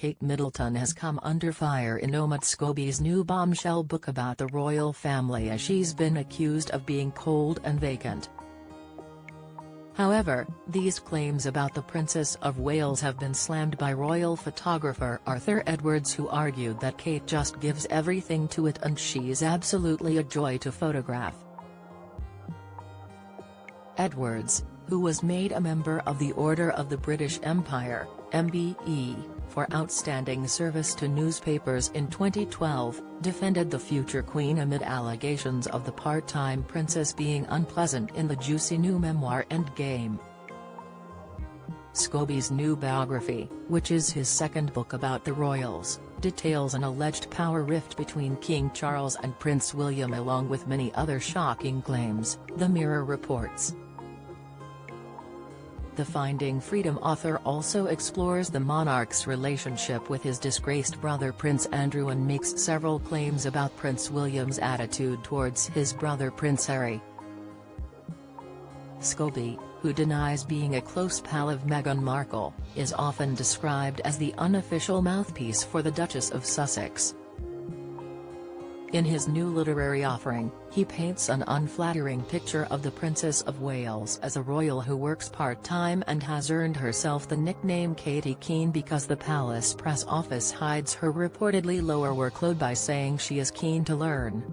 Kate Middleton has come under fire in Omid Scobie's new bombshell book about the royal family, as she's been accused of being cold and vacant. However, these claims about the Princess of Wales have been slammed by royal photographer Arthur Edwards, who argued that Kate just gives everything to it and she's absolutely a joy to photograph. Edwards, who was made a member of the Order of the British Empire, MBE, for outstanding service to newspapers in 2012, defended the future Queen amid allegations of the part-time princess being unpleasant in the juicy new memoir Endgame. Scobie's new biography, which is his second book about the royals, details an alleged power rift between King Charles and Prince William, along with many other shocking claims, The Mirror reports. The Finding Freedom author also explores the monarch's relationship with his disgraced brother Prince Andrew and makes several claims about Prince William's attitude towards his brother Prince Harry. Scobie, who denies being a close pal of Meghan Markle, is often described as the unofficial mouthpiece for the Duchess of Sussex. In his new literary offering, he paints an unflattering picture of the Princess of Wales as a royal who works part-time and has earned herself the nickname Katie Keene because the palace press office hides her reportedly lower workload by saying she is keen to learn.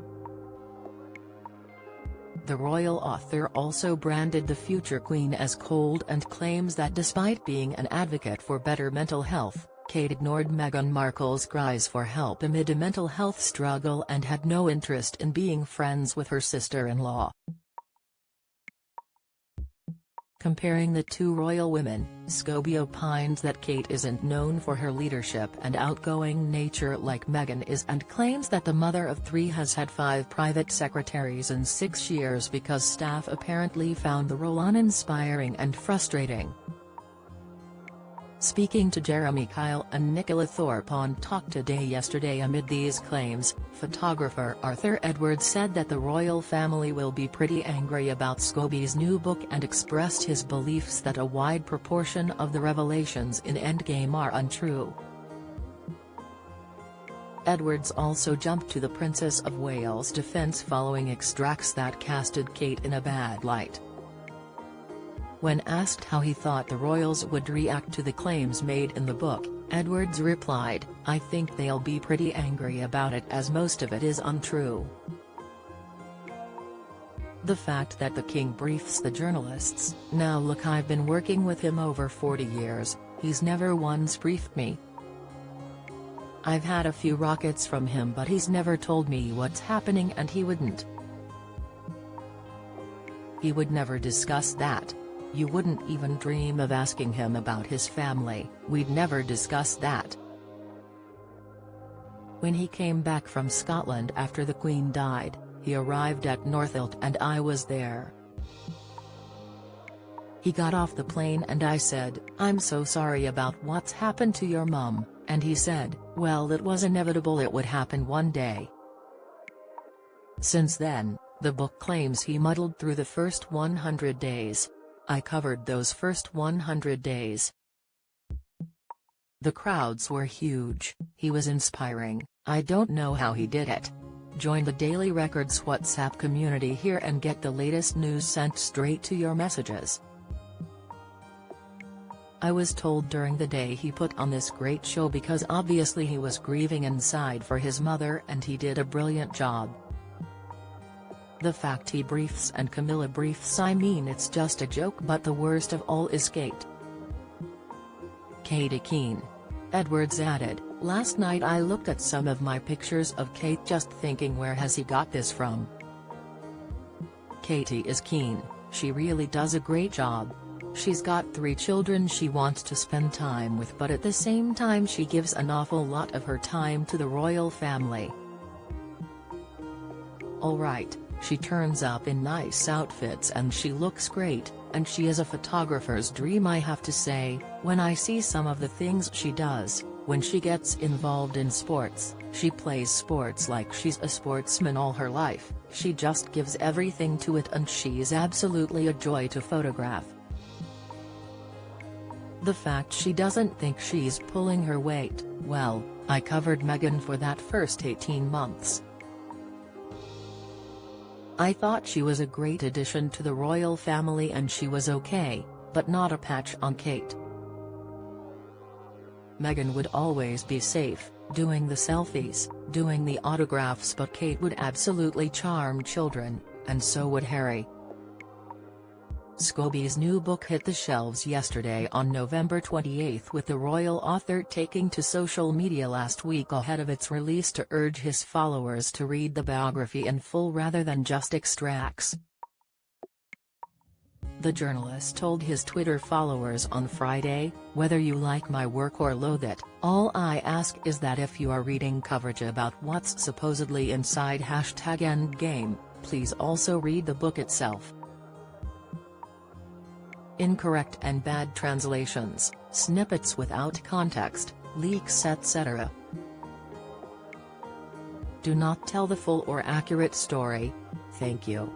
The royal author also branded the future queen as cold and claims that despite being an advocate for better mental health, Kate ignored Meghan Markle's cries for help amid a mental health struggle and had no interest in being friends with her sister-in-law. Comparing the two royal women, Scobie opines that Kate isn't known for her leadership and outgoing nature like Meghan is, and claims that the mother of three has had 5 private secretaries in 6 years because staff apparently found the role uninspiring and frustrating. Speaking to Jeremy Kyle and Nicola Thorpe on Talk Today yesterday amid these claims, photographer Arthur Edwards said that the royal family will be pretty angry about Scobie's new book and expressed his beliefs that a wide proportion of the revelations in Endgame are untrue. Edwards also jumped to the Princess of Wales' defense following extracts that casted Kate in a bad light. When asked how he thought the royals would react to the claims made in the book, Edwards replied, "I think they'll be pretty angry about it as most of it is untrue. The fact that the king briefs the journalists, now look, I've been working with him over 40 years, he's never once briefed me. I've had a few rockets from him but he's never told me what's happening and he wouldn't. He would never discuss that. You wouldn't even dream of asking him about his family, we'd never discuss that." When he came back from Scotland after the Queen died, he arrived at Northolt and I was there. He got off the plane and I said, "I'm so sorry about what's happened to your mum," and he said, "Well, it was inevitable, it would happen one day." Since then, the book claims he muddled through the first 100 days. I covered those first 100 days. The crowds were huge, he was inspiring, I don't know how he did it. Join the Daily Record's WhatsApp community here and get the latest news sent straight to your messages. I was told during the day he put on this great show because obviously he was grieving inside for his mother and he did a brilliant job. The fact he briefs and Camilla briefs, I mean, it's just a joke, but the worst of all is Kate. Katie Keene. Edwards added, "Last night I looked at some of my pictures of Kate just thinking, where has he got this from? Katie is Keene, she really does a great job. She's got 3 children she wants to spend time with, but at the same time she gives an awful lot of her time to the royal family. Alright, she turns up in nice outfits and she looks great, and she is a photographer's dream, I have to say. When I see some of the things she does, when she gets involved in sports, she plays sports like she's a sportsman all her life, she just gives everything to it and she's absolutely a joy to photograph. The fact she doesn't think she's pulling her weight, Well, I covered Meghan for that first 18 months. I thought she was a great addition to the royal family and she was okay, but not a patch on Kate. Meghan would always be safe, doing the selfies, doing the autographs, but Kate would absolutely charm children, and so would Harry. Scobie's new book hit the shelves yesterday on November 28, with the royal author taking to social media last week ahead of its release to urge his followers to read the biography in full rather than just extracts. The journalist told his Twitter followers on Friday, "Whether you like my work or loathe it, all I ask is that if you are reading coverage about what's supposedly inside #Endgame, please also read the book itself." Incorrect and bad translations, snippets without context, leaks etc. Do not tell the full or accurate story, thank you.